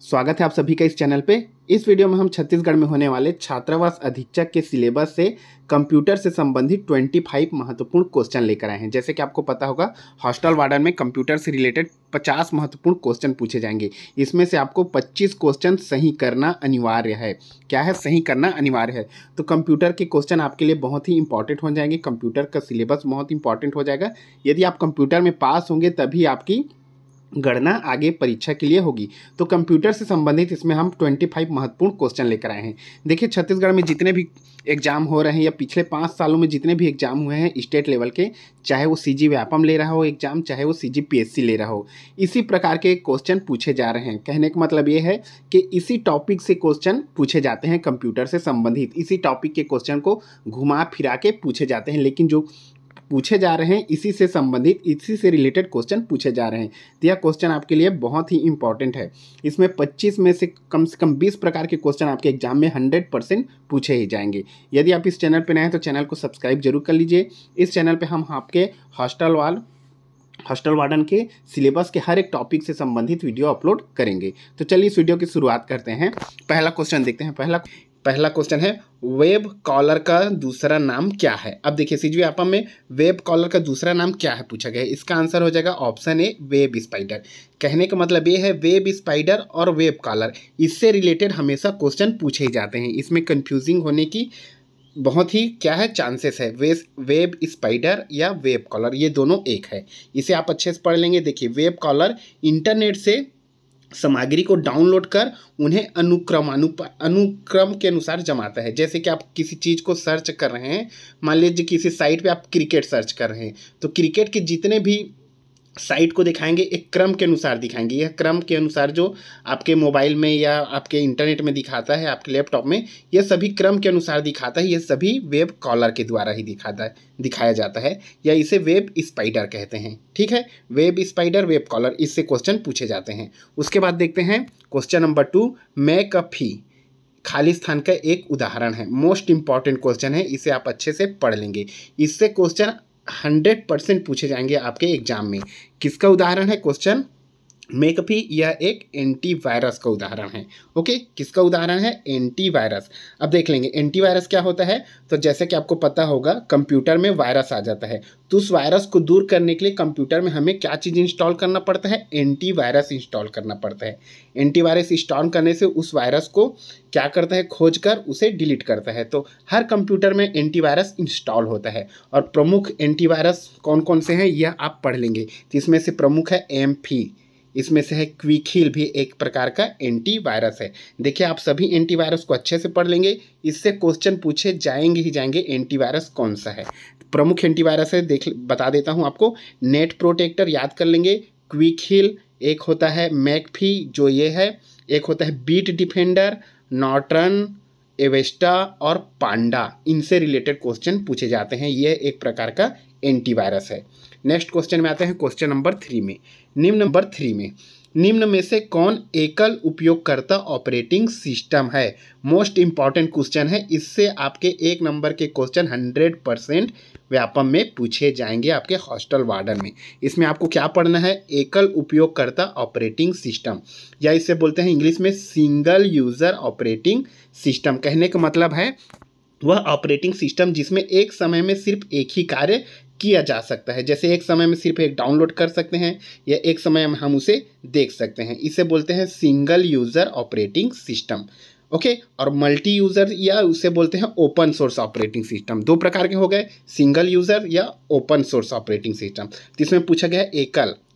स्वागत है आप सभी का इस चैनल पे। इस वीडियो में हम छत्तीसगढ़ में होने वाले छात्रावास अधीक्षक के सिलेबस से कंप्यूटर से संबंधित 25 महत्वपूर्ण क्वेश्चन लेकर आए हैं। जैसे कि आपको पता होगा, हॉस्टल वार्डन में कंप्यूटर से रिलेटेड 50 महत्वपूर्ण क्वेश्चन पूछे जाएंगे। इसमें से आपको 25 क्वेश्चन सही करना अनिवार्य है। क्या है? सही करना अनिवार्य है। तो कंप्यूटर के क्वेश्चन आपके लिए बहुत ही इंपॉर्टेंट हो जाएंगे। कंप्यूटर का सिलेबस बहुत इंपॉर्टेंट हो जाएगा। यदि आप कंप्यूटर में पास होंगे तभी आपकी गणना आगे परीक्षा के लिए होगी। तो कंप्यूटर से संबंधित इसमें हम 25 महत्वपूर्ण क्वेश्चन लेकर आए हैं। देखिए, छत्तीसगढ़ में जितने भी एग्जाम हो रहे हैं या पिछले 5 सालों में जितने भी एग्जाम हुए हैं स्टेट लेवल के, चाहे वो सीजी व्यापम ले रहा हो एग्जाम, चाहे वो सीजीपीएससी ले रहा हो, इसी प्रकार के क्वेश्चन पूछे जा रहे हैं। कहने का मतलब ये है कि इसी टॉपिक से क्वेश्चन पूछे जाते हैं। कंप्यूटर से संबंधित इसी टॉपिक के क्वेश्चन को घुमा फिरा के पूछे जाते हैं। लेकिन जो पूछे जा रहे हैं इसी से संबंधित, इसी से रिलेटेड क्वेश्चन पूछे जा रहे हैं। तो यह क्वेश्चन आपके लिए बहुत ही इंपॉर्टेंट है। इसमें 25 में से कम 20 प्रकार के क्वेश्चन आपके एग्जाम में 100% पूछे ही जाएंगे। यदि आप इस चैनल पर नए हैं तो चैनल को सब्सक्राइब जरूर कर लीजिए। इस चैनल पर हम आपके हॉस्टल वार्डन के सिलेबस के हर एक टॉपिक से संबंधित वीडियो अपलोड करेंगे। तो चलिए इस वीडियो की शुरुआत करते हैं। पहला क्वेश्चन देखते हैं। पहला क्वेश्चन है, वेब कॉलर का दूसरा नाम क्या है? अब देखिए, सीजी व्यापम में वेब कॉलर का दूसरा नाम क्या है पूछा गया है। इसका आंसर हो जाएगा ऑप्शन ए, वेब स्पाइडर। कहने का मतलब ये है, वेब स्पाइडर और वेब कॉलर इससे रिलेटेड हमेशा क्वेश्चन पूछे ही जाते हैं। इसमें कंफ्यूजिंग होने की बहुत ही चांसेस है। वेब स्पाइडर या वेब कॉलर ये दोनों एक है। इसे आप अच्छे से पढ़ लेंगे। देखिए, वेब कॉलर इंटरनेट से सामग्री को डाउनलोड कर उन्हें अनुक्रम के अनुसार जमाता है। जैसे कि आप किसी चीज़ को सर्च कर रहे हैं, मान लीजिए किसी साइट पे आप क्रिकेट सर्च कर रहे हैं, तो क्रिकेट के जितने भी साइट को दिखाएंगे एक क्रम के अनुसार दिखाएंगे। यह क्रम के अनुसार जो आपके मोबाइल में या आपके इंटरनेट में दिखाता है, आपके लैपटॉप में, यह सभी क्रम के अनुसार दिखाता है। यह सभी वेब कॉलर के द्वारा ही दिखाया जाता है, या इसे वेब स्पाइडर कहते हैं। ठीक है, वेब स्पाइडर, वेब कॉलर, इससे क्वेश्चन पूछे जाते हैं। उसके बाद देखते हैं क्वेश्चन नंबर 2, मैकअफी खाली स्थान का एक उदाहरण है। मोस्ट इंपॉर्टेंट क्वेश्चन है, इसे आप अच्छे से पढ़ लेंगे। इससे क्वेश्चन 100% पूछे जाएंगे आपके एग्जाम में। किसका उदाहरण है क्वेश्चन? मैकअफी यह एक एंटीवायरस का उदाहरण है। ओके, किसका उदाहरण है? एंटीवायरस। अब देख लेंगे एंटीवायरस क्या होता है। तो जैसे कि आपको पता होगा, कंप्यूटर में वायरस आ जाता है, तो उस वायरस को दूर करने के लिए कंप्यूटर में हमें क्या चीज़ इंस्टॉल करना पड़ता है? एंटीवायरस इंस्टॉल करना पड़ता है। एंटीवायरस इंस्टॉल करने से उस वायरस को क्या करता है? खोज कर उसे डिलीट करता है। तो हर कंप्यूटर में एंटीवायरस इंस्टॉल होता है। और प्रमुख एंटीवायरस कौन कौन से हैं यह आप पढ़ लेंगे। तो इसमें से प्रमुख है एम्फी, इसमें से है क्विकहिल, भी एक प्रकार का एंटीवायरस है। देखिए, आप सभी एंटीवायरस को अच्छे से पढ़ लेंगे, इससे क्वेश्चन पूछे जाएंगे ही जाएंगे। एंटीवायरस कौन सा है? प्रमुख एंटीवायरस है, बता देता हूं आपको। नेट प्रोटेक्टर याद कर लेंगे, क्विकहिल एक होता है, मैकफी जो ये है, एक होता है बीट डिफेंडर, नॉर्टन, एवेस्टा और पांडा। इनसे रिलेटेड क्वेश्चन पूछे जाते हैं। यह एक प्रकार का एंटीवायरस है। नेक्स्ट क्वेश्चन में आते हैं क्वेश्चन नंबर 3 में। निम्न में से कौन एकल उपयोगकर्ता ऑपरेटिंग सिस्टम है? मोस्ट इंपॉर्टेंट क्वेश्चन है। इससे आपके 1 नंबर के क्वेश्चन 100% व्यापम में पूछे जाएंगे आपके हॉस्टल वार्डन में। इसमें आपको क्या पढ़ना है? एकल उपयोगकर्ता ऑपरेटिंग सिस्टम, या इसे बोलते हैं इंग्लिश में सिंगल यूजर ऑपरेटिंग सिस्टम। कहने का मतलब है वह ऑपरेटिंग सिस्टम जिसमें एक समय में सिर्फ एक ही कार्य किया जा सकता है। जैसे एक समय में सिर्फ एक डाउनलोड कर सकते हैं, या एक समय में हम उसे देख सकते हैं। इसे बोलते हैं single user operating system. Okay, और मल्टी यूजर या उसे बोलते हैं ओपन सोर्स ऑपरेटिंग सिस्टम। 2 प्रकार के हो गए, सिंगल यूजर या ओपन सोर्स ऑपरेटिंग सिस्टम। इसमें पूछा गया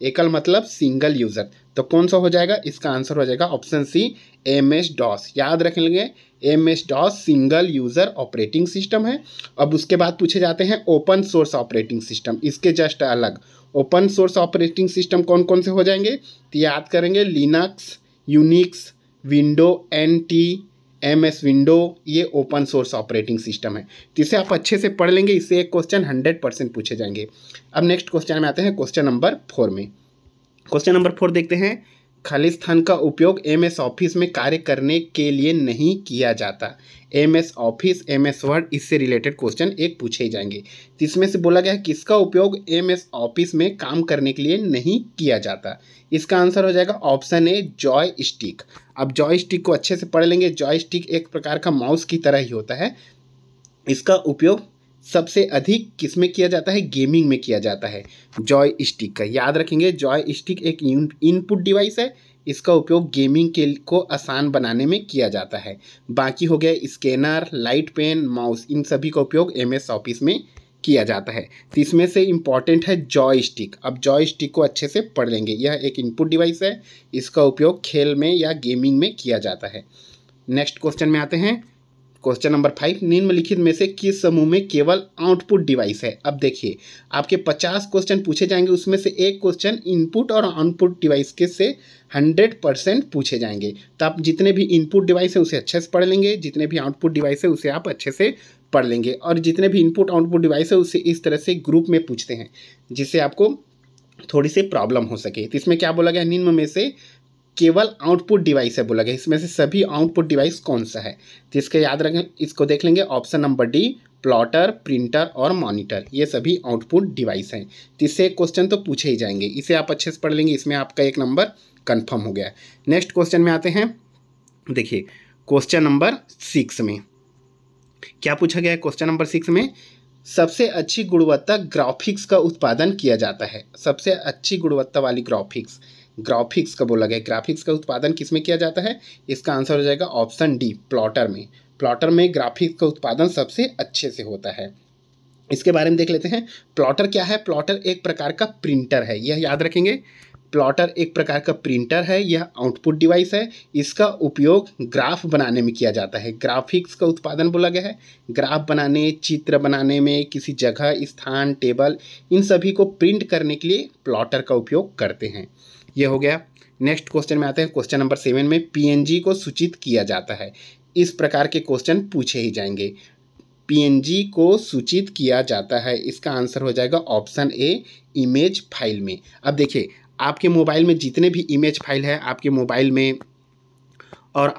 एकल मतलब सिंगल यूजर, तो कौन सा हो जाएगा? इसका आंसर हो जाएगा ऑप्शन सी, MS-DOS। याद रख लेंगे, MS-DOS single user operating system है। अब उसके बाद पूछे जाते हैं ओपन सोर्स ऑपरेटिंग सिस्टम। इसके जस्ट अलग ओपन सोर्स ऑपरेटिंग सिस्टम कौन कौन से हो जाएंगे? तो याद करेंगे, Linux, Unix, window NT, MS window, ये ओपन सोर्स ऑपरेटिंग सिस्टम है। तो इसे आप अच्छे से पढ़ लेंगे, इससे एक क्वेश्चन 100% पूछे जाएंगे। अब नेक्स्ट क्वेश्चन में आते हैं क्वेश्चन नंबर 4 में। क्वेश्चन नंबर 4 देखते हैं। खालिस्तान का उपयोग MS ऑफिस में कार्य करने के लिए नहीं किया जाता। MS ऑफिस, MS वर्ड, इससे रिलेटेड क्वेश्चन एक पूछे जाएंगे। तो इसमें से बोला गया है किसका उपयोग MS ऑफिस में काम करने के लिए नहीं किया जाता। इसका आंसर हो जाएगा ऑप्शन ए, जॉय स्टिक। अब जॉय स्टिक को अच्छे से पढ़ लेंगे। जॉय स्टिक एक प्रकार का माउस की तरह ही होता है। इसका उपयोग सबसे अधिक किस में किया जाता है? गेमिंग में किया जाता है जॉय स्टिक का। याद रखेंगे, जॉय स्टिक एक इनपुट डिवाइस है। इसका उपयोग गेमिंग के को आसान बनाने में किया जाता है। बाकी हो गया स्कैनर, लाइट पेन, माउस, इन सभी का उपयोग MS ऑफिस में किया जाता है। तो इसमें से इम्पॉर्टेंट है जॉय स्टिक। अब जॉय स्टिक को अच्छे से पढ़ लेंगे। यह एक इनपुट डिवाइस है। इसका उपयोग खेल में या गेमिंग में किया जाता है। नेक्स्ट क्वेश्चन में आते हैं। क्वेश्चन नंबर 5, निम्नलिखित में से किस समूह में केवल आउटपुट डिवाइस है? अब देखिए, आपके 50 क्वेश्चन पूछे जाएंगे, उसमें से एक क्वेश्चन इनपुट और आउटपुट डिवाइस के से 100% पूछे जाएंगे। तो आप जितने भी इनपुट डिवाइस है उसे अच्छे से पढ़ लेंगे, जितने भी आउटपुट डिवाइस है उसे आप अच्छे से पढ़ लेंगे। और जितने भी इनपुट आउटपुट डिवाइस है उसे इस तरह से ग्रुप में पूछते हैं जिससे आपको थोड़ी सी प्रॉब्लम हो सके। तो इसमें क्या बोला गया? निम्न में से केवल आउटपुट डिवाइस है बोला गया। इसमें से सभी आउटपुट डिवाइस कौन सा है? तो इसके याद रखें, इसको देख लेंगे। Option number D, plotter, printer और मॉनिटर, ये सभी आउटपुट डिवाइस हैं। तो इससे एक क्वेश्चन तो पूछे ही जाएंगे। इसे आप अच्छे से पढ़ लेंगे, इसमें आपका 1 नंबर कंफर्म हो गया। नेक्स्ट क्वेश्चन में आते हैं। देखिए, क्वेश्चन नंबर 6 में क्या पूछा गया है? क्वेश्चन नंबर 6 में सबसे अच्छी गुणवत्ता ग्राफिक्स का उत्पादन किया जाता है। सबसे अच्छी गुणवत्ता वाली ग्राफिक्स का बोला गया। ग्राफिक्स का उत्पादन किस में किया जाता है? इसका आंसर हो जाएगा ऑप्शन डी, प्लॉटर में। प्लॉटर में ग्राफिक्स का उत्पादन सबसे अच्छे से होता है। इसके बारे में देख लेते हैं। प्लॉटर क्या है? प्लॉटर एक प्रकार का प्रिंटर है, यह याद रखेंगे। प्लॉटर एक प्रकार का प्रिंटर है, यह आउटपुट डिवाइस है। इसका उपयोग ग्राफ बनाने में किया जाता है। ग्राफिक्स का उत्पादन बोला गया है। ग्राफ बनाने, चित्र बनाने में, किसी जगह, स्थान, टेबल, इन सभी को प्रिंट करने के लिए प्लॉटर का उपयोग करते हैं। यह हो गया। नेक्स्ट क्वेश्चन में आते हैं। क्वेश्चन नंबर 7 में PNG को सूचित किया जाता है। इस प्रकार के क्वेश्चन पूछे ही जाएंगे। PNG को सूचित किया जाता है, इसका आंसर हो जाएगा ऑप्शन ए, इमेज फाइल में। अब देखिए, आपके मोबाइल में जितने भी इमेज फाइल है, आपके मोबाइल में और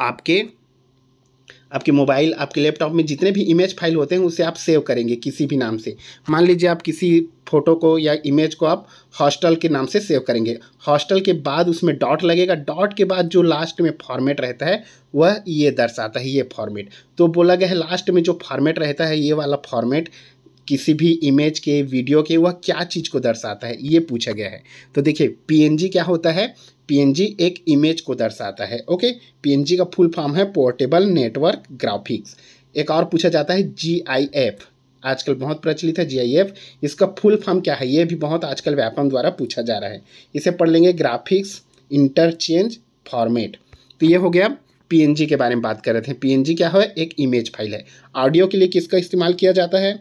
आपके मोबाइल, आपके लैपटॉप में जितने भी इमेज फाइल होते हैं उसे आप सेव करेंगे किसी भी नाम से। मान लीजिए आप किसी फोटो को या इमेज को आप हॉस्टल के नाम से सेव करेंगे। हॉस्टल के बाद उसमें डॉट लगेगा। डॉट के बाद जो लास्ट में फॉर्मेट रहता है वह ये दर्शाता है, ये फॉर्मेट। तो बोला गया है लास्ट में जो फॉर्मेट रहता है, ये वाला फॉर्मेट किसी भी इमेज के, वीडियो के, वह क्या चीज़ को दर्शाता है, ये पूछा गया है। तो देखिए, PNG क्या होता है? PNG एक इमेज को दर्शाता है। ओके, PNG का फुल फॉर्म है पोर्टेबल नेटवर्क ग्राफिक्स। एक और पूछा जाता है GIF, आजकल बहुत प्रचलित है GIF। इसका फुल फॉर्म क्या है? ये भी बहुत आजकल व्यापम द्वारा पूछा जा रहा है। इसे पढ़ लेंगे, ग्राफिक्स इंटरचेंज फॉर्मेट। तो ये हो गया। PNG के बारे में बात कर रहे थे। PNG क्या है? एक इमेज फाइल है। ऑडियो के लिए किसका इस्तेमाल किया जाता है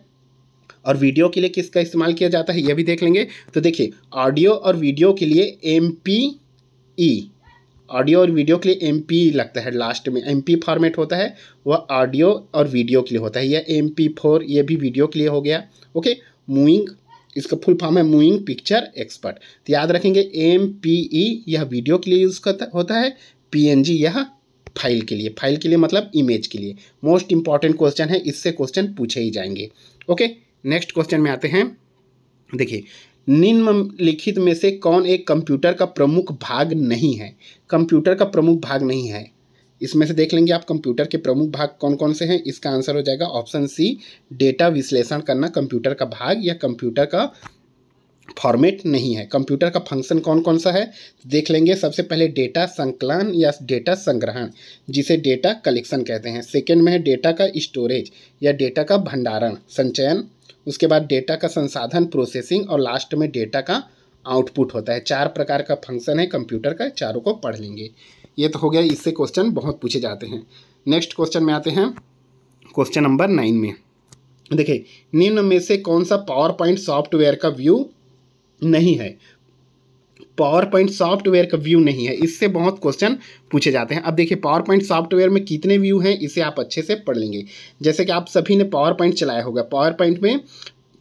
और वीडियो के लिए किसका इस्तेमाल किया जाता है, यह भी देख लेंगे। तो देखिए, ऑडियो और वीडियो के लिए MPE, ऑडियो और वीडियो के लिए MP लगता है लास्ट में। MP फॉर्मेट होता है, वह ऑडियो और वीडियो के लिए होता है। यह MP4, ये भी वीडियो के लिए हो गया। ओके, मूविंग, इसका फुल फॉर्म है मूविंग पिक्चर एक्सपर्ट। तो याद रखेंगे, MPE यह वीडियो के लिए यूज़ होता है। PNG यह फाइल के लिए मतलब इमेज के लिए। मोस्ट इंपॉर्टेंट क्वेश्चन है, इससे क्वेश्चन पूछे ही जाएंगे। ओके, नेक्स्ट क्वेश्चन में आते हैं। देखिए, निम्नलिखित में से कौन एक कंप्यूटर का प्रमुख भाग नहीं है? कंप्यूटर का प्रमुख भाग नहीं है, इसमें से देख लेंगे आप कंप्यूटर के प्रमुख भाग कौन कौन से हैं। इसका आंसर हो जाएगा ऑप्शन सी, डेटा विश्लेषण करना कंप्यूटर का भाग या कंप्यूटर का फॉर्मेट नहीं है। कंप्यूटर का फंक्शन कौन कौन सा है देख लेंगे। सबसे पहले डेटा संकलन या डेटा संग्रहण, जिसे डेटा कलेक्शन कहते हैं। सेकेंड में है डेटा का स्टोरेज या डेटा का भंडारण, संचयन। उसके बाद डेटा का संसाधन, प्रोसेसिंग, और लास्ट में डेटा का आउटपुट होता है। 4 प्रकार का फंक्शन है कंप्यूटर का, चारों को पढ़ लेंगे। ये तो हो गया, इससे क्वेश्चन बहुत पूछे जाते हैं। नेक्स्ट क्वेश्चन में आते हैं। क्वेश्चन नंबर 9 में देखिए, निम्न में से कौन सा पावर पॉइंट सॉफ्टवेयर का व्यू नहीं है? पावर पॉइंट सॉफ्टवेयर का व्यू नहीं है, इससे बहुत क्वेश्चन पूछे जाते हैं। अब देखिए, पावर पॉइंट सॉफ्टवेयर में कितने व्यू हैं, इसे आप अच्छे से पढ़ लेंगे। जैसे कि आप सभी ने पावर पॉइंट चलाया होगा। पावर पॉइंट में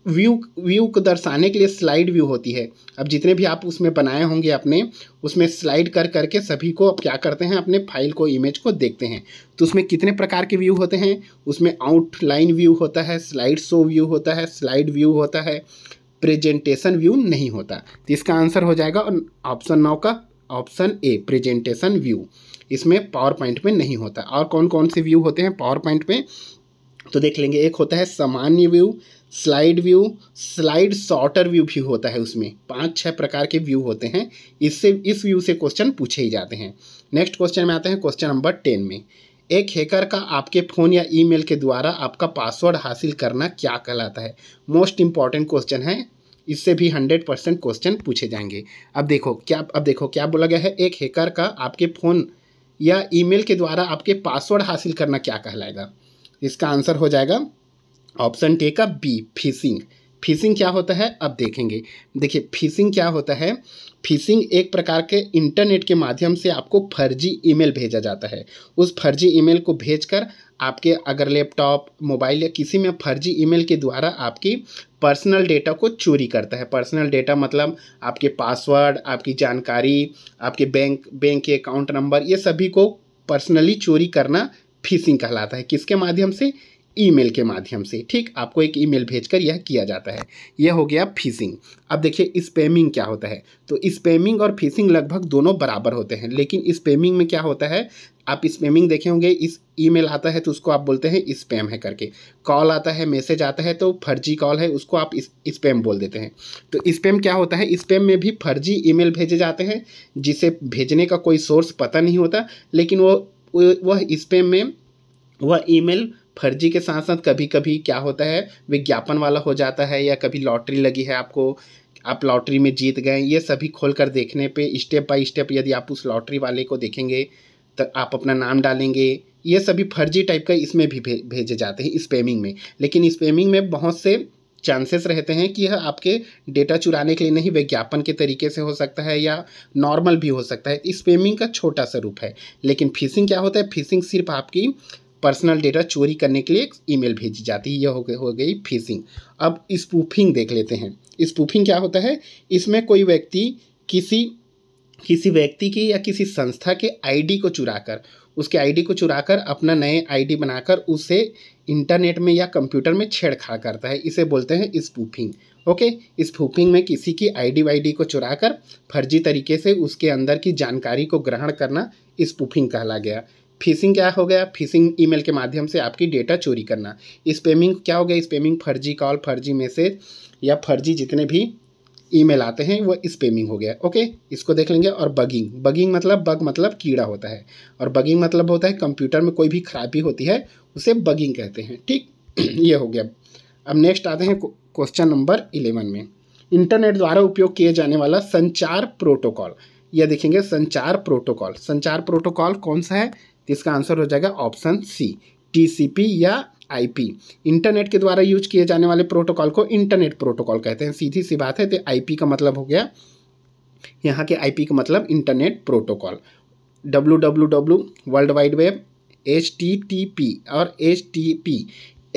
व्यू को दर्शाने के लिए स्लाइड व्यू होती है। अब जितने भी आप उसमें बनाए होंगे अपने, उसमें स्लाइड कर करके सभी को अब क्या करते हैं, अपने फाइल को, इमेज को देखते हैं। तो उसमें कितने प्रकार के व्यू होते हैं, उसमें आउटलाइन व्यू होता है, स्लाइड शो व्यू होता है, स्लाइड व्यू होता है, प्रेजेंटेशन व्यू नहीं होता। तो इसका आंसर हो जाएगा ऑप्शन 9 का ऑप्शन ए, प्रेजेंटेशन व्यू। इसमें पावर पॉइंट में नहीं होता। और कौन कौन से व्यू होते हैं पावर पॉइंट में, तो देख लेंगे। एक होता है सामान्य view, slide view, slide sorter view भी होता है। उसमें 5-6 प्रकार के व्यू होते हैं। इस व्यू से क्वेश्चन पूछे ही जाते हैं। नेक्स्ट क्वेश्चन में आते हैं क्वेश्चन नंबर 10 में। एक हैकर का आपके फ़ोन या ईमेल के द्वारा आपका पासवर्ड हासिल करना क्या कहलाता है? मोस्ट इंपॉर्टेंट क्वेश्चन है, इससे भी 100% क्वेश्चन पूछे जाएंगे। अब देखो क्या बोला गया है, एक हैकर का आपके फ़ोन या ईमेल के द्वारा आपके पासवर्ड हासिल करना क्या कहलाएगा? इसका आंसर हो जाएगा ऑप्शन ए का बी, फिशिंग। फिशिंग क्या होता है अब देखेंगे। देखिए फिशिंग क्या होता है, फिशिंग एक प्रकार के इंटरनेट के माध्यम से आपको फर्जी ईमेल भेजा जाता है। उस फर्जी ईमेल को भेजकर आपके अगर लैपटॉप, मोबाइल या किसी में फर्जी ईमेल के द्वारा आपकी पर्सनल डेटा को चोरी करता है। पर्सनल डेटा मतलब आपके पासवर्ड, आपकी जानकारी, आपके बैंक के अकाउंट नंबर, ये सभी को पर्सनली चोरी करना फिशिंग कहलाता है। किसके माध्यम से? ईमेल के माध्यम से। ठीक, आपको एक ईमेल भेजकर यह किया जाता है। यह हो गया फिशिंग। अब देखिए स्पैमिंग क्या होता है। तो स्पैमिंग और फिशिंग लगभग दोनों बराबर होते हैं, लेकिन स्पैमिंग में क्या होता है, आप स्पैमिंग देखे होंगे, इस ईमेल आता है तो उसको आप बोलते हैं स्पैम है करके। कॉल आता है, मैसेज आता है तो फर्जी कॉल है, उसको आप स्पैम बोल देते हैं। तो स्पैम क्या होता है, स्पैम में भी फर्जी ईमेल भेजे जाते हैं जिसे भेजने का कोई सोर्स पता नहीं होता, लेकिन वह स्पैम में वह ईमेल फर्जी के साथ साथ कभी कभी क्या होता है, विज्ञापन वाला हो जाता है, या कभी लॉटरी लगी है आपको, आप लॉटरी में जीत गए, ये सभी खोलकर देखने पे स्टेप बाय स्टेप यदि आप उस लॉटरी वाले को देखेंगे तो आप अपना नाम डालेंगे। ये सभी फर्जी टाइप का इसमें भी भेजे जाते हैं स्पैमिंग में। लेकिन स्पैमिंग में बहुत से चांसेस रहते हैं कि यह आपके डेटा चुराने के लिए नहीं, विज्ञापन के तरीके से हो सकता है या नॉर्मल भी हो सकता है। स्पैमिंग का छोटा सा रूप है। लेकिन फिशिंग क्या होता है, फिशिंग सिर्फ आपकी पर्सनल डेटा चोरी करने के लिए ईमेल भेजी जाती है। यह हो गई फिशिंग। अब स्पूफिंग देख लेते हैं। स्पूफिंग क्या होता है, इसमें कोई व्यक्ति किसी व्यक्ति की या किसी संस्था के आईडी को चुराकर, उसके आईडी को चुराकर अपना नए आईडी बनाकर उसे इंटरनेट में या कंप्यूटर में छेड़छाड़ करता है। इसे बोलते हैं स्पूफिंग। ओके, स्पूफिंग में किसी की आईडी वाईडी को चुराकर फर्जी तरीके से उसके अंदर की जानकारी को ग्रहण करना स्पूफिंग कहला गया। फिशिंग क्या हो गया, फिशिंग ईमेल के माध्यम से आपकी डेटा चोरी करना। स्पैमिंग क्या हो गया, स्पैमिंग फर्जी कॉल, फर्जी मैसेज या फर्जी जितने भी ईमेल आते हैं वो स्पैमिंग हो गया। ओके, इसको देख लेंगे। और बगिंग मतलब बग मतलब कीड़ा होता है, और बगिंग मतलब होता है कंप्यूटर में कोई भी खराबी होती है उसे बगिंग कहते हैं। ठीक, ये हो गया। अब नेक्स्ट आते हैं क्वेश्चन नंबर 11 में। इंटरनेट द्वारा उपयोग किए जाने वाला संचार प्रोटोकॉल, यह देखेंगे संचार प्रोटोकॉल कौन सा है? इसका आंसर हो जाएगा ऑप्शन सी, टीसीपी या आईपी। इंटरनेट के द्वारा यूज किए जाने वाले प्रोटोकॉल को इंटरनेट प्रोटोकॉल कहते हैं। सीधी सी बात है। तो आईपी का मतलब हो गया, यहाँ के आईपी का मतलब internet protocol. www world wide web, HTTP और HTTP,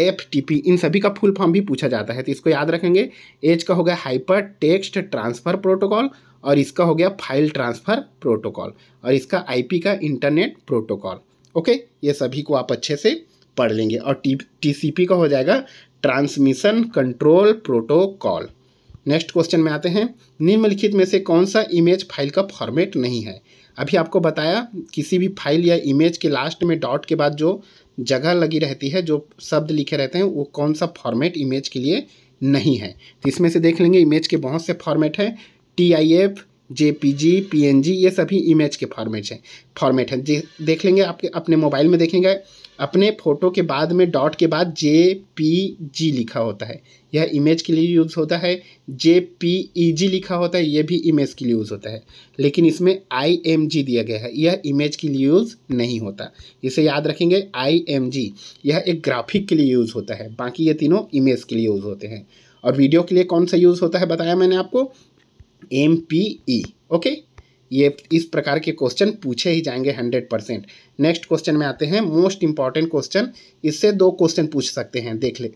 FTP, इन सभी का फुल फॉर्म भी पूछा जाता है, तो इसको याद रखेंगे। एच का हो गया हाइपर टेक्स्ट ट्रांसफ़र प्रोटोकॉल, और इसका हो गया फाइल ट्रांसफ़र प्रोटोकॉल, और इसका आईपी का इंटरनेट प्रोटोकॉल। ओके, ये सभी को आप अच्छे से पढ़ लेंगे। और टीसीपी का हो जाएगा transmission control protocol. Next question में आते हैं। निम्नलिखित में से कौन सा इमेज फाइल का फॉर्मेट नहीं है? अभी आपको बताया किसी भी फाइल या इमेज के लास्ट में डॉट के बाद जो जगह लगी रहती है, जो शब्द लिखे रहते हैं, वो कौन सा फॉर्मेट इमेज के लिए नहीं है। तो इसमें से देख लेंगे, इमेज के बहुत से फॉर्मेट हैं। TIF, JPG, PNG, ये सभी इमेज के फॉर्मेट हैं। देख लेंगे, आपके अपने मोबाइल में देखेंगे, अपने फ़ोटो के बाद में डॉट के बाद JPG लिखा होता है, यह इमेज के लिए यूज़ होता है। JPEG लिखा होता है, यह भी इमेज के लिए यूज़ होता है। लेकिन इसमें IMG दिया गया है, यह इमेज के लिए यूज़ नहीं होता। इसे याद रखेंगे, IMG यह एक ग्राफिक के लिए यूज़ होता है, बाकी ये तीनों इमेज के लिए यूज़ होते हैं। और वीडियो के लिए कौन सा यूज़ होता है बताया मैंने आपको, MPE। ओके, ये इस प्रकार के क्वेश्चन पूछे ही जाएंगे 100%। नेक्स्ट क्वेश्चन में आते हैं, मोस्ट इंपॉर्टेंट क्वेश्चन। इससे 2 क्वेश्चन पूछ सकते हैं, देख ले।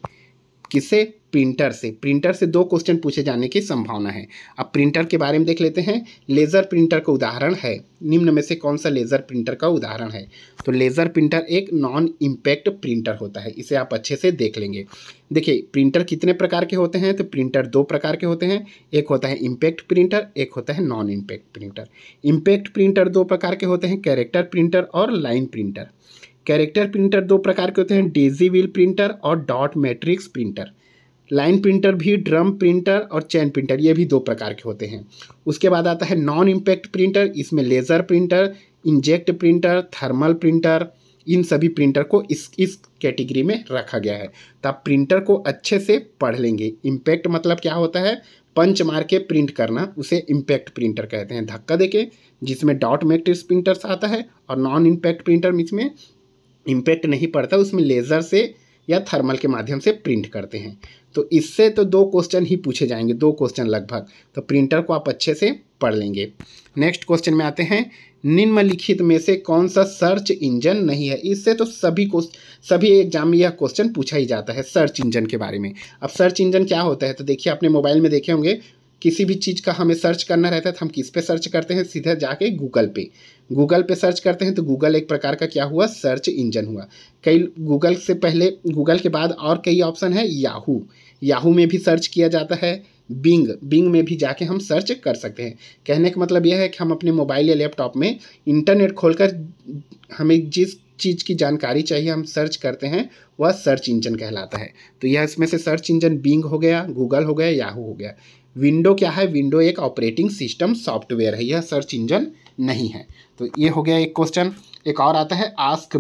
किससे? प्रिंटर से। प्रिंटर से 2 क्वेश्चन पूछे जाने की संभावना है। अब प्रिंटर के बारे में देख लेते हैं। लेज़र प्रिंटर का उदाहरण है, निम्न में से कौन सा लेज़र प्रिंटर का उदाहरण है? तो लेज़र प्रिंटर एक नॉन इम्पैक्ट प्रिंटर होता है, इसे आप अच्छे से देख लेंगे। देखिए प्रिंटर कितने प्रकार के होते हैं? तो प्रिंटर 2 प्रकार के होते हैं, एक होता है इम्पैक्ट प्रिंटर, एक होता है non impact printer. Impact printer 2 प्रकार के होते हैं, कैरेक्टर प्रिंटर और लाइन प्रिंटर। कैरेक्टर प्रिंटर 2 प्रकार के होते हैं, डेजी व्हील प्रिंटर और dot matrix printer. Line printer भी ड्रम प्रिंटर और चैन प्रिंटर, ये भी 2 प्रकार के होते हैं। उसके बाद आता है नॉन इम्पैक्ट प्रिंटर, इसमें laser printer, inkjet printer, thermal printer, इन सभी प्रिंटर को इस कैटेगरी में रखा गया है। तो आप प्रिंटर को अच्छे से पढ़ लेंगे। इम्पैक्ट मतलब क्या होता है? पंच मार के प्रिंट करना, उसे इम्पैक्ट प्रिंटर कहते हैं। धक्का देके, जिसमें डॉट मैट्रिक्स प्रिंटर्स आता है, और नॉन इम्पैक्ट प्रिंटर इसमें इम्पैक्ट नहीं पड़ता, उसमें लेज़र से या थर्मल के माध्यम से प्रिंट करते हैं। तो इससे तो 2 क्वेश्चन ही पूछे जाएंगे, 2 क्वेश्चन लगभग। तो प्रिंटर को आप अच्छे से पढ़ लेंगे। नेक्स्ट क्वेश्चन में आते हैं, निम्नलिखित में से कौन सा सर्च इंजन नहीं है? इससे तो सभी एग्जाम में यह क्वेश्चन पूछा ही जाता है, सर्च इंजन के बारे में। अब सर्च इंजन क्या होता है? तो देखिए आपने मोबाइल में देखे होंगे, किसी भी चीज़ का हमें सर्च करना रहता है तो हम किस पे सर्च करते हैं? सीधे जाके गूगल पे सर्च करते हैं। तो गूगल एक प्रकार का क्या हुआ? सर्च इंजन हुआ। कई गूगल से पहले, गूगल के बाद और कई ऑप्शन है, याहू में भी सर्च किया जाता है, बिंग में भी जाके हम सर्च कर सकते हैं। कहने का मतलब यह है कि हम अपने मोबाइल या लैपटॉप में इंटरनेट खोलकर हमें जिस चीज़ की जानकारी चाहिए हम सर्च करते हैं, वह सर्च इंजन कहलाता है। तो यह इसमें से सर्च इंजन बिंग हो गया, गूगल हो गया, याहू हो गया। विंडो क्या है? विंडो एक ऑपरेटिंग सिस्टम सॉफ्टवेयर है, यह सर्च इंजन नहीं है। तो ये हो गया एक क्वेश्चन। एक और आता है आस्क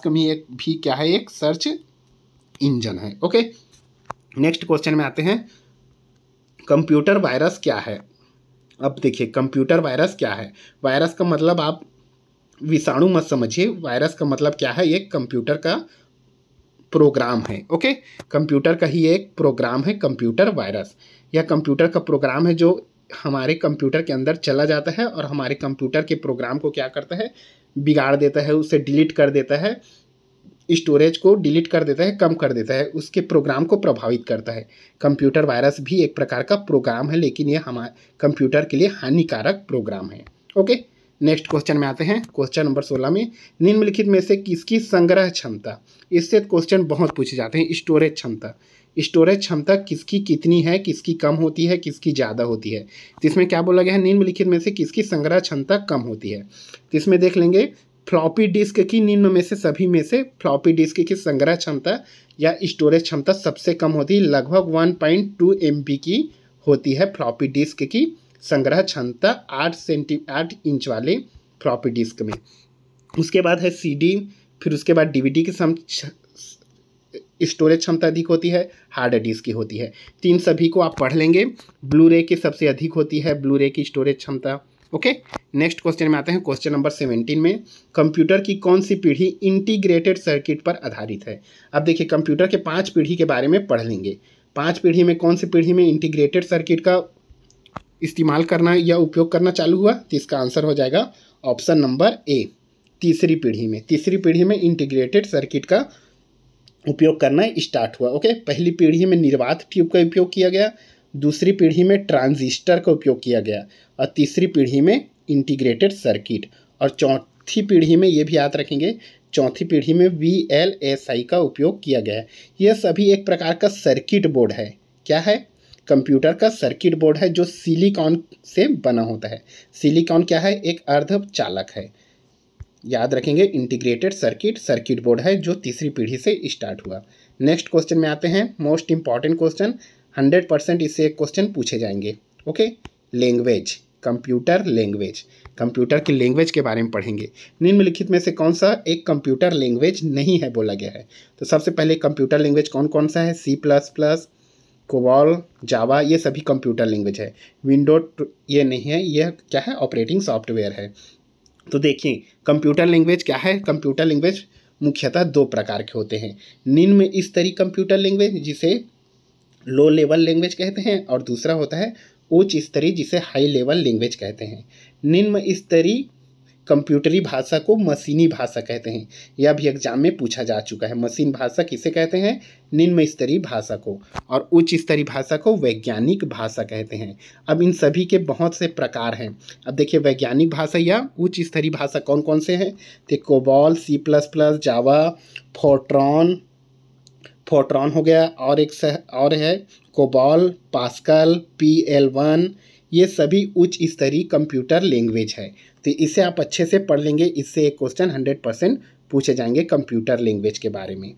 मी एक भी क्या है? एक सर्च इंजन है। ओके, नेक्स्ट क्वेश्चन में आते हैं, कंप्यूटर वायरस क्या है? अब देखिए कंप्यूटर वायरस क्या है? वायरस का मतलब आप विषाणु मत समझिए, वायरस का मतलब क्या है? एक कंप्यूटर का प्रोग्राम है। ओके, कंप्यूटर का ही एक प्रोग्राम है कंप्यूटर वायरस। यह कंप्यूटर का प्रोग्राम है जो हमारे कंप्यूटर के अंदर चला जाता है और हमारे कंप्यूटर के प्रोग्राम को क्या करता है? बिगाड़ देता है, उसे डिलीट कर देता है, स्टोरेज को डिलीट कर देता है, कम कर देता है, उसके प्रोग्राम को प्रभावित करता है। कंप्यूटर वायरस भी एक प्रकार का प्रोग्राम है, लेकिन यह हमारे कंप्यूटर के लिए हानिकारक प्रोग्राम है। ओके, नेक्स्ट क्वेश्चन में आते हैं। क्वेश्चन नंबर 16 में, निम्नलिखित में से किसकी संग्रह क्षमता? इससे क्वेश्चन बहुत पूछे जाते हैं। स्टोरेज क्षमता किसकी कितनी है, किसकी कम होती है, किसकी ज़्यादा होती है? तो इसमें क्या बोला गया है? निम्नलिखित में से किसकी संग्रह क्षमता कम होती है? तो इसमें देख लेंगे, फ्लॉपी डिस्क की निम्न में से सभी में से फ्लॉपी डिस्क की संग्रह क्षमता या स्टोरेज क्षमता सबसे कम होती है, लगभग 1.2 MB की होती है फ्लॉपी डिस्क की संग्रह क्षमता 8 इंच वाले फ्लॉपी डिस्क में। उसके बाद है CD, फिर उसके बाद DVD की स्टोरेज क्षमता अधिक होती है, हार्ड डिस्क की होती है। तीन सभी को आप पढ़ लेंगे। ब्लू रे की सबसे अधिक होती है, ब्लू रे की स्टोरेज क्षमता। ओके, नेक्स्ट क्वेश्चन में आते हैं। क्वेश्चन नंबर 17 में, कंप्यूटर की कौन सी पीढ़ी इंटीग्रेटेड सर्किट पर आधारित है? अब देखिए कंप्यूटर के 5 पीढ़ी के बारे में पढ़ लेंगे। 5 पीढ़ी में कौन सी पीढ़ी में इंटीग्रेटेड सर्किट का इस्तेमाल करना या उपयोग करना चालू हुआ? तो इसका आंसर हो जाएगा ऑप्शन नंबर ए, तीसरी पीढ़ी में इंटीग्रेटेड सर्किट का उपयोग करना स्टार्ट हुआ। ओके, पहली पीढ़ी में निर्वात ट्यूब का उपयोग किया गया, दूसरी पीढ़ी में ट्रांजिस्टर का उपयोग किया गया, और तीसरी पीढ़ी में इंटीग्रेटेड सर्किट, और चौथी पीढ़ी में ये भी याद रखेंगे, चौथी पीढ़ी में VLSI का उपयोग किया गया। यह सभी एक प्रकार का सर्किट बोर्ड है। क्या है? कंप्यूटर का सर्किट बोर्ड है जो सिलिकॉन से बना होता है। सिलिकॉन क्या है? एक अर्धचालक है। याद रखेंगे, इंटीग्रेटेड सर्किट बोर्ड है जो तीसरी पीढ़ी से स्टार्ट हुआ। नेक्स्ट क्वेश्चन में आते हैं, मोस्ट इंपॉर्टेंट क्वेश्चन, 100% इससे एक क्वेश्चन पूछे जाएंगे। ओके, लैंग्वेज, कंप्यूटर की लैंग्वेज के बारे में पढ़ेंगे। निम्नलिखित में से कौन सा एक कंप्यूटर लैंग्वेज नहीं है बोला गया है? तो सबसे पहले कंप्यूटर लैंग्वेज कौन कौन सा है? C++, कोबॉल, जावा, ये सभी कंप्यूटर लैंग्वेज है। विंडो ये नहीं है, यह क्या है? ऑपरेटिंग सॉफ्टवेयर है। तो देखिए कंप्यूटर लैंग्वेज क्या है? कंप्यूटर लैंग्वेज मुख्यतः 2 प्रकार के होते हैं। निम्न स्तरीय कंप्यूटर लैंग्वेज जिसे लो लेवल लैंग्वेज कहते हैं, और दूसरा होता है उच्च स्तरीय जिसे हाई लेवल लैंग्वेज कहते हैं। निम्न स्तरीय कंप्यूटरी भाषा को मशीनी भाषा कहते हैं। यह भी एग्जाम में पूछा जा चुका है। मशीन भाषा किसे कहते हैं? निम्न स्तरीय भाषा को। और उच्च स्तरीय भाषा को वैज्ञानिक भाषा कहते हैं। अब इन सभी के बहुत से प्रकार हैं। अब देखिए वैज्ञानिक भाषा या उच्च स्तरीय भाषा कौन कौन से हैं? तो कोबॉल, C++, जावा, फोर्ट्रॉन हो गया, और है कोबॉल, पास्कल, PL1। ये सभी उच्च स्तरीय कंप्यूटर लैंग्वेज है। तो इसे आप अच्छे से पढ़ लेंगे, इससे एक क्वेश्चन 100% पूछे जाएंगे कंप्यूटर लैंग्वेज के बारे में।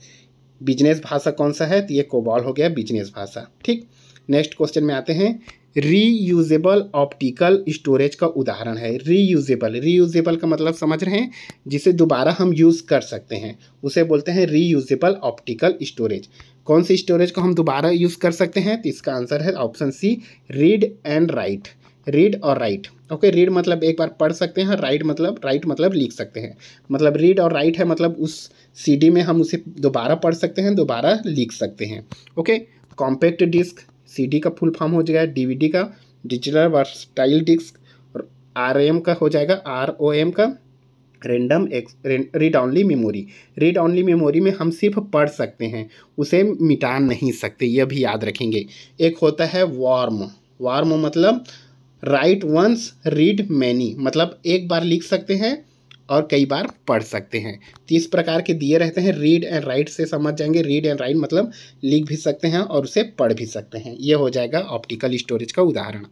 बिजनेस भाषा कौन सा है? तो ये कोबॉल हो गया बिजनेस भाषा। ठीक, नेक्स्ट क्वेश्चन में आते हैं। रीयूजेबल ऑप्टिकल स्टोरेज का उदाहरण है। रीयूजेबल का मतलब समझ रहे हैं, जिसे दोबारा हम यूज़ कर सकते हैं, उसे बोलते हैं रीयूजेबल ऑप्टिकल स्टोरेज। कौन सी स्टोरेज को हम दोबारा यूज़ कर सकते हैं? तो इसका आंसर है option C, read and right. Read और राइट। ओके, रीड मतलब एक बार पढ़ सकते हैं, राइट मतलब लिख सकते हैं। मतलब रीड और राइट है मतलब उस CD में हम उसे दोबारा पढ़ सकते हैं, दोबारा लिख सकते हैं। ओके, कॉम्पैक्ट डिस्क, CD का फुल फॉर्म हो जाएगा DVD का, डिजिटल वर्सटाइल डिस्क, RM का हो जाएगा ROM का, read only memory. Read only memory में हम सिर्फ पढ़ सकते हैं, उसे मिटा नहीं सकते, यह भी याद रखेंगे। एक होता है वार्म मतलब राइट वंस रीड मैनी, मतलब एक बार लिख सकते हैं और कई बार पढ़ सकते हैं। 30 प्रकार के दिए रहते हैं। रीड एंड राइट से समझ जाएंगे। रीड एंड राइट मतलब लिख भी सकते हैं और उसे पढ़ भी सकते हैं। ये हो जाएगा ऑप्टिकल स्टोरेज का उदाहरण।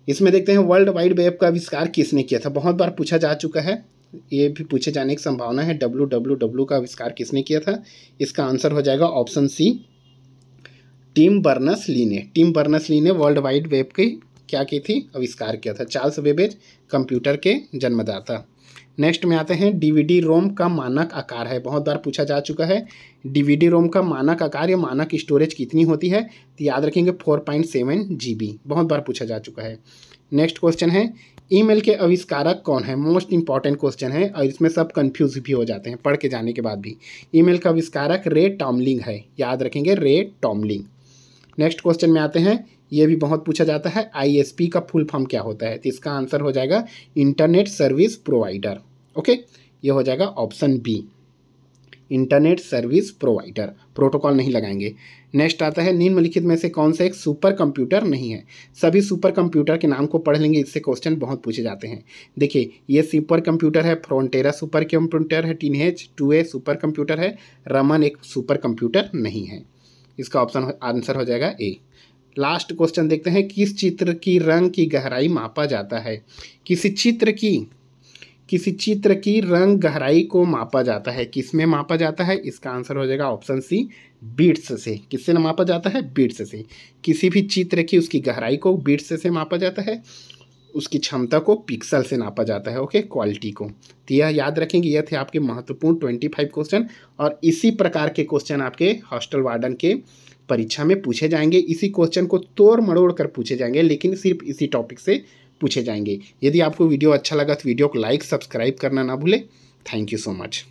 इसमें देखते हैं वर्ल्ड वाइड वेब का आविष्कार किसने किया था? बहुत बार पूछा जा चुका है, ये भी पूछे जाने की संभावना है। WWW का आविष्कार किसने किया था? इसका आंसर हो जाएगा ऑप्शन C, टिम बर्नर्स-ली ने वर्ल्ड वाइड वेब की क्या की थी? आविष्कार किया था। चार्ल्स बेबेज कंप्यूटर के जन्मदाता। नेक्स्ट में आते हैं DVD रोम का मानक आकार है। बहुत बार पूछा जा चुका है DVD रोम का मानक आकार या मानक स्टोरेज कितनी होती है? तो याद रखेंगे 4.7 GB। बहुत बार पूछा जा चुका है। नेक्स्ट क्वेश्चन है, ईमेल के आविष्कारक कौन है? मोस्ट इंपॉर्टेंट क्वेश्चन है और इसमें सब कंफ्यूज भी हो जाते हैं पढ़ के जाने के बाद भी। ईमेल का आविष्कारक रे टॉमलिंग है, याद रखेंगे रे टॉमलिंग। नेक्स्ट क्वेश्चन में आते हैं, ये भी बहुत पूछा जाता है, ISP का फुल फॉर्म क्या होता है? तो इसका आंसर हो जाएगा इंटरनेट सर्विस प्रोवाइडर। ओके, ये हो जाएगा option B, internet service provider. Protocol नहीं लगाएंगे। नेक्स्ट आता है, निम्नलिखित में से कौन सा एक सुपर कंप्यूटर नहीं है? सभी सुपर कंप्यूटर के नाम को पढ़ लेंगे, इससे क्वेश्चन बहुत पूछे जाते हैं। देखिए ये सुपर कंप्यूटर है, फ्रंटेरा सुपर कंप्यूटर है, टीनएज 2A सुपर कंप्यूटर है, रमन एक सुपर कंप्यूटर नहीं है। इसका ऑप्शन आंसर हो जाएगा A। लास्ट क्वेश्चन देखते हैं, किस चित्र की रंग की गहराई मापा जाता है? किसी चित्र की रंग गहराई को मापा जाता है, किसमें मापा जाता है? इसका आंसर हो जाएगा ऑप्शन C, बीट्स से। किससे मापा जाता है? बीट्स से। किसी भी चित्र की उसकी गहराई को बीट्स से मापा जाता है, उसकी क्षमता को पिक्सल से नापा जाता है। ओके, क्वालिटी को। तो यह याद रखेंगे। यह थे आपके महत्वपूर्ण 25 क्वेश्चन और इसी प्रकार के क्वेश्चन आपके हॉस्टल वार्डन के परीक्षा में पूछे जाएंगे। इसी क्वेश्चन को तोड़ मरोड़ कर पूछे जाएंगे, लेकिन सिर्फ इसी टॉपिक से पूछे जाएंगे। यदि आपको वीडियो अच्छा लगा तो वीडियो को लाइक सब्सक्राइब करना ना भूलें। Thank you so much.